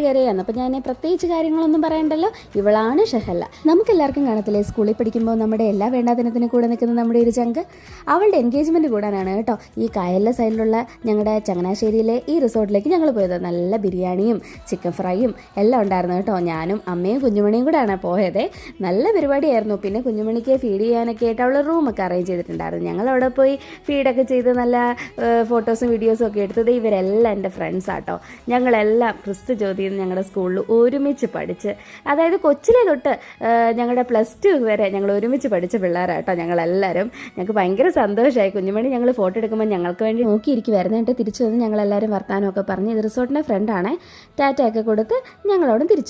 കൂട്ടുകാരെയാണ്. അപ്പോൾ ഞാൻ പ്രത്യേകിച്ച് കാര്യങ്ങളൊന്നും പറയണ്ടല്ലോ, ഇവളാണ് ഷഹല. നമുക്കെല്ലാവർക്കും കാണത്തില്ലേ സ്കൂളിൽ പഠിക്കുമ്പോൾ നമ്മുടെ എല്ലാ വേണ്ടാദിനത്തിനും കൂടെ നിൽക്കുന്ന നമ്മുടെ ഒരു ചങ്ക്. അവളുടെ എൻഗേജ്മെൻറ്റ് കൂടാനാണ് കേട്ടോ ഈ കായലിലെ സൈഡിലുള്ള ഞങ്ങളുടെ ചങ്ങനാശ്ശേരിയിലെ ഈ റിസോർട്ടിലേക്ക് ഞങ്ങൾ പോയത്. നല്ല ബിരിയാണിയും ചിക്കൻ ഫ്രൈയും എല്ലാം ഉണ്ടായിരുന്നു കേട്ടോ. ഞാനും അമ്മയും കുഞ്ഞുമണിയും കൂടെയാണ് പോയത്. നല്ല പരിപാടിയായിരുന്നു. പിന്നെ കുഞ്ഞുമണിക്ക് ഫീഡ് ചെയ്യാനൊക്കെ ആയിട്ട് അവൾ റൂമൊക്കെ അറേഞ്ച് ചെയ്തിട്ടുണ്ടായിരുന്നു. ഞങ്ങളവിടെ പോയി ഫീഡൊക്കെ ചെയ്ത് നല്ല ഫോട്ടോസും വീഡിയോസും ഒക്കെ എടുത്തത്. ഇവരെല്ലാം എൻ്റെ ഫ്രണ്ട്സാട്ടോ. ഞങ്ങളെല്ലാം ക്രിസ്തു ജ്യോതിയിൽ ഞങ്ങളുടെ സ്കൂളിൽ ഒരുമിച്ച് പഠിച്ച്, അതായത് കൊച്ചിലെ തൊട്ട് ഞങ്ങളുടെ +2 വരെ ഞങ്ങൾ ഒരുമിച്ച് പഠിച്ച പിള്ളേരാട്ടോ ഞങ്ങളെല്ലാവരും. ഞങ്ങൾക്ക് ഭയങ്കര സന്തോഷമായി. കുഞ്ഞുമണി ഞങ്ങൾ ഫോട്ടോ എടുക്കുമ്പോൾ ഞങ്ങൾക്ക് വേണ്ടി നോക്കിയിരിക്കുമായിരുന്നു. എന്നിട്ട് തിരിച്ചു വന്ന് ഞങ്ങളെല്ലാവരും വർത്താനമൊക്കെ പറഞ്ഞ് ഇത് റിസോർട്ടിൻ്റെ ഫ്രണ്ടാണ് ടാറ്റയൊക്കെ കൊടുത്ത് ഞങ്ങളോടും തിരിച്ചു.